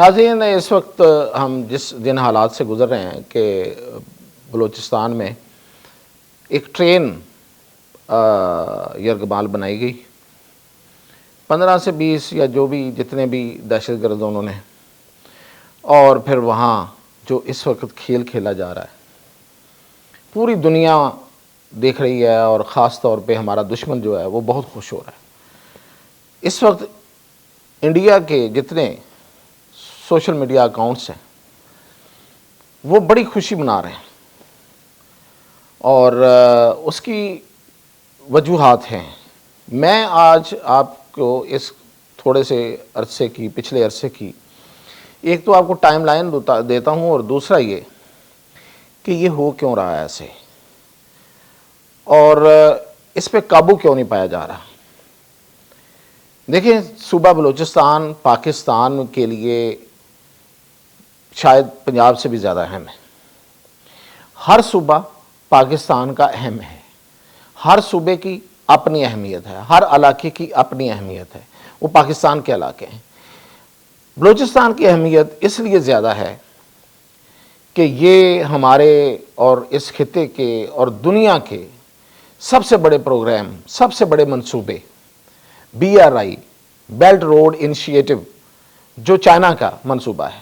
ناظرین، اس وقت ہم جن حالات سے گزر رہے ہیں کہ بلوچستان میں ایک ٹرین یرغمال بنائی گئی 15 سے 20 یا جتنے بھی دہشت گرد انہوں نے، اور پھر وہاں جو اس وقت کھیل کھیلا جا رہا ہے پوری دنیا دیکھ رہی ہے، اور خاص طور پہ ہمارا دشمن جو ہے وہ بہت خوش ہو رہا ہے۔ اس وقت انڈیا کے جتنے سوشل میڈیا اکاؤنٹس ہیں وہ بڑی خوشی منا رہے ہیں، اور اس کی وجوہات ہیں۔ میں آج آپ کو اس تھوڑے سے عرصے کی، پچھلے عرصے کی ایک تو آپ کو ٹائم لائن دیتا ہوں، اور دوسرا یہ کہ یہ ہو کیوں رہا ہے ایسے، اور اس پہ قابو کیوں نہیں پایا جا رہا۔ دیکھیں، صوبہ بلوچستان پاکستان کے لیے شاید پنجاب سے بھی زیادہ اہم ہے۔ ہر صوبہ پاکستان کا اہم ہے، ہر صوبے کی اپنی اہمیت ہے، ہر علاقے کی اپنی اہمیت ہے، وہ پاکستان کے علاقے ہیں۔ بلوچستان کی اہمیت اس لیے زیادہ ہے کہ یہ ہمارے اور اس خطے کے اور دنیا کے سب سے بڑے پروگرام، سب سے بڑے منصوبے BRI بیلٹ روڈ انیشیٹو جو چائنا کا منصوبہ ہے،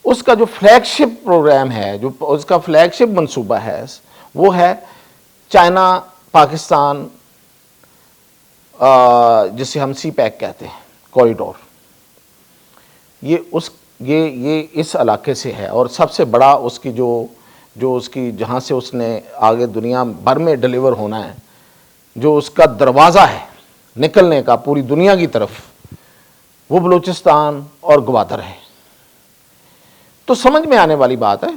اس کا جو فلیگ شپ پروگرام ہے، جو اس کا فلیگ شپ منصوبہ ہے، وہ ہے چائنا پاکستان، جسے ہم سی پیک کہتے ہیں، کوریڈور۔ یہ اس علاقے سے ہے، اور سب سے بڑا اس کی جو اس کی جہاں سے اس نے آگے دنیا بھر میں ڈیلیور ہونا ہے، جو اس کا دروازہ ہے نکلنے کا پوری دنیا کی طرف، وہ بلوچستان اور گوادر ہے۔ تو سمجھ میں آنے والی بات ہے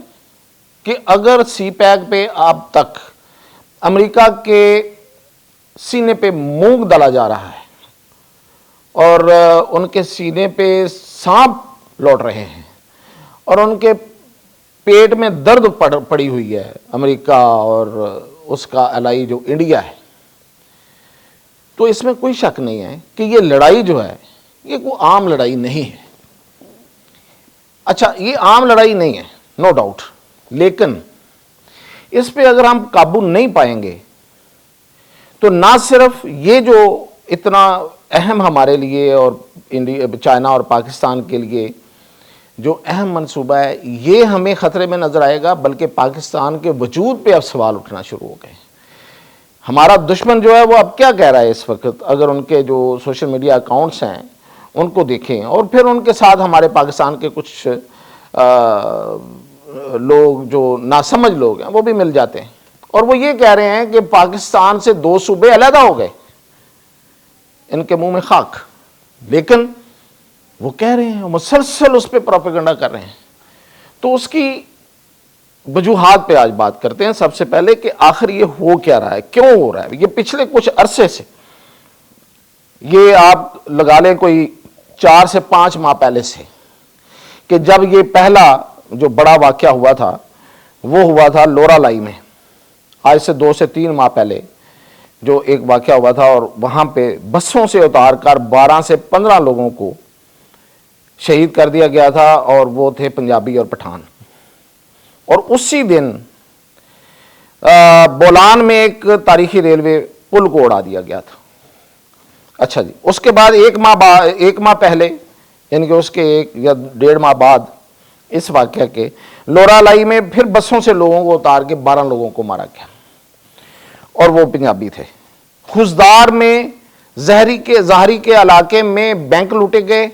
کہ اگر سی پیک پہ اب تک امریکہ کے سینے پہ مونگ ڈالا جا رہا ہے، اور ان کے سینے پہ سانپ لوٹ رہے ہیں، اور ان کے پیٹ میں درد پڑی ہوئی ہے امریکہ اور اس کا الائی جو انڈیا ہے، تو اس میں کوئی شک نہیں ہے کہ یہ لڑائی جو ہے یہ کوئی عام لڑائی نہیں ہے۔ اچھا، یہ عام لڑائی نہیں ہے، نو ڈاؤٹ، لیکن اس پہ اگر ہم قابو نہیں پائیں گے تو نہ صرف یہ جو اتنا اہم ہمارے لیے اور چائنا اور پاکستان کے لیے جو اہم منصوبہ ہے، یہ ہمیں خطرے میں نظر آئے گا، بلکہ پاکستان کے وجود پہ اب سوال اٹھنا شروع ہو گئے۔ ہمارا دشمن جو ہے وہ اب کیا کہہ رہا ہے اس وقت، اگر ان کے جو سوشل میڈیا اکاؤنٹس ہیں ان کو دیکھیں، اور پھر ان کے ساتھ ہمارے پاکستان کے کچھ لوگ جو ناسمجھ لوگ ہیں وہ بھی مل جاتے ہیں، اور وہ یہ کہہ رہے ہیں کہ پاکستان سے 2 صوبے علیحدہ ہو گئے، ان کے منہ میں خاک، لیکن وہ کہہ رہے ہیں، مسلسل اس پہ پروپیگنڈا کر رہے ہیں۔ تو اس کی وجوہات پہ آج بات کرتے ہیں۔ سب سے پہلے کہ آخر یہ ہو کیا رہا ہے، کیوں ہو رہا ہے۔ یہ پچھلے کچھ عرصے سے، یہ آپ لگا لیں کوئی 4 سے 5 ماہ پہلے سے، کہ جب یہ پہلا جو بڑا واقعہ ہوا تھا وہ ہوا تھا لورا لائی میں، آج سے 2 سے 3 ماہ پہلے جو ایک واقعہ ہوا تھا، اور وہاں پہ بسوں سے اتار کر 12 سے 15 لوگوں کو شہید کر دیا گیا تھا، اور وہ تھے پنجابی اور پٹھان۔ اور اسی دن بولان میں ایک تاریخی ریلوے پل کو اڑا دیا گیا تھا۔ اچھا جی، اس کے بعد ایک ماہ پہلے، یعنی کہ اس کے 1 یا 1.5 ماہ بعد اس واقعہ کے، لورا لائی میں پھر بسوں سے لوگوں کو اتار کے 12 لوگوں کو مارا گیا، اور وہ پنجابی تھے۔ خزدار میں زہری کے علاقے میں بینک لوٹے گئے،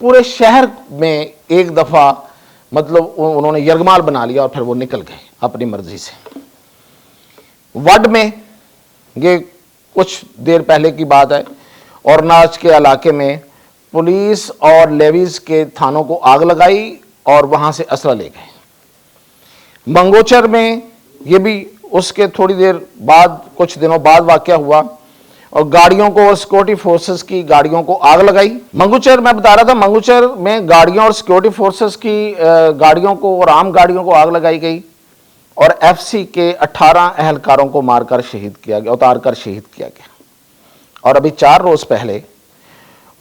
پورے شہر میں ایک دفعہ مطلب انہوں نے یرغمال بنا لیا، اور پھر وہ نکل گئے اپنی مرضی سے۔ وڈ میں، یہ کچھ دیر پہلے کی بات ہے، اور ناچ کے علاقے میں پولیس اور لیویز کے تھانوں کو آگ لگائی اور وہاں سے اسلحہ لے گئے۔ منگوچر میں یہ بھی اس کے تھوڑی دیر بعد، کچھ دنوں بعد واقعہ ہوا، اور گاڑیوں کو اور سیکورٹی فورسز کی گاڑیوں کو آگ لگائی۔ منگوچر میں بتا رہا تھا، منگوچر میں گاڑیوں اور سیکورٹی فورسز کی گاڑیوں کو اور عام گاڑیوں کو آگ لگائی گئی، اور FC کے 18 اہلکاروں کو اتار کر شہید کیا گیا۔ اور ابھی 4 روز پہلے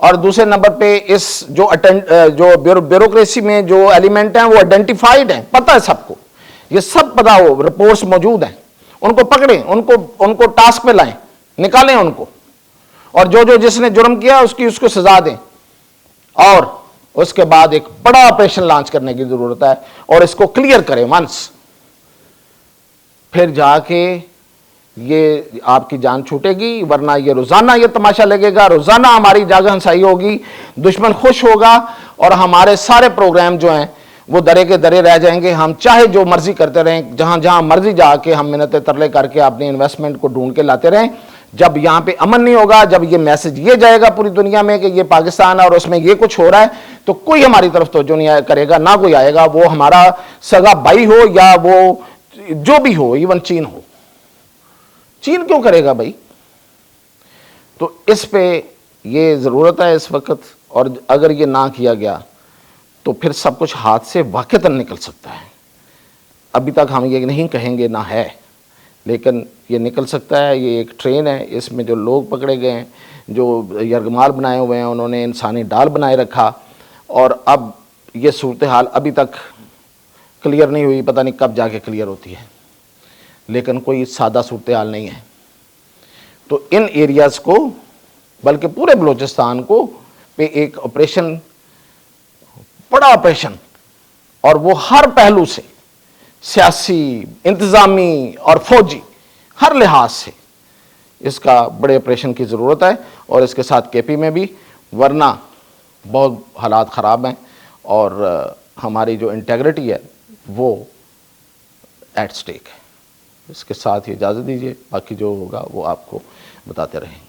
اور دوسرے نمبر پہ اس جو بیوروکریسی میں جو ایلیمنٹ ہیں وہ آئیڈینٹیفائڈ ہیں، پتہ ہے سب کو، یہ سب پتہ ہو، رپورٹس موجود ہیں، ان کو پکڑیں، ان کو ٹاسک پہ لائیں، نکالیں ان کو، اور جو جس نے جرم کیا اس کو سزا دیں، اور اس کے بعد ایک بڑا آپریشن لانچ کرنے کی ضرورت ہے اور اس کو کلیئر کریں ونس، پھر جا کے یہ آپ کی جان چھوٹے گی، ورنہ یہ روزانہ یہ تماشا لگے گا، روزانہ ہماری جاگ ہنسائی ہوگی، دشمن خوش ہوگا، اور ہمارے سارے پروگرام جو ہیں وہ درے کے درے رہ جائیں گے، ہم چاہے جو مرضی کرتے رہیں، جہاں مرضی جا کے ہم منتیں ترلے کر کے اپنی انویسٹمنٹ کو ڈھونڈ کے لاتے رہیں، جب یہاں پہ امن نہیں ہوگا، جب یہ میسج یہ جائے گا پوری دنیا میں کہ یہ پاکستان ہے اور اس میں یہ کچھ ہو رہا ہے، تو کوئی ہماری طرف توجہ نہیں کرے گا، نہ کوئی آئے گا، وہ ہمارا سگا بھائی ہو یا وہ جو بھی ہو، ایون چین ہو۔ چین کیوں کرے گا بھائی؟ تو اس پہ یہ ضرورت ہے اس وقت، اور اگر یہ نہ کیا گیا تو پھر سب کچھ ہاتھ سے واقعتاً نکل سکتا ہے۔ ابھی تک ہم یہ نہیں کہیں گے نہ ہے، لیکن یہ نکل سکتا ہے۔ یہ ایک ٹرین ہے، اس میں جو لوگ پکڑے گئے ہیں، جو یرغمال بنائے ہوئے ہیں، انہوں نے انسانی ڈال بنائے رکھا، اور اب یہ صورتحال ابھی تک کلیئر نہیں ہوئی، پتہ نہیں کب جا کے کلیئر ہوتی ہے، لیکن کوئی سادہ صورتحال نہیں ہے۔ تو ان ایریاز کو، بلکہ پورے بلوچستان کو پہ ایک آپریشن، بڑا آپریشن، اور وہ ہر پہلو سے، سیاسی، انتظامی اور فوجی، ہر لحاظ سے اس کا بڑے آپریشن کی ضرورت ہے، اور اس کے ساتھ کے پی میں بھی، ورنہ بہت حالات خراب ہیں، اور ہماری جو انٹیگریٹی ہے وہ ایٹ سٹیک ہے۔ اس کے ساتھ ہی اجازت دیجیے، باقی جو ہوگا وہ آپ کو بتاتے رہیں گے۔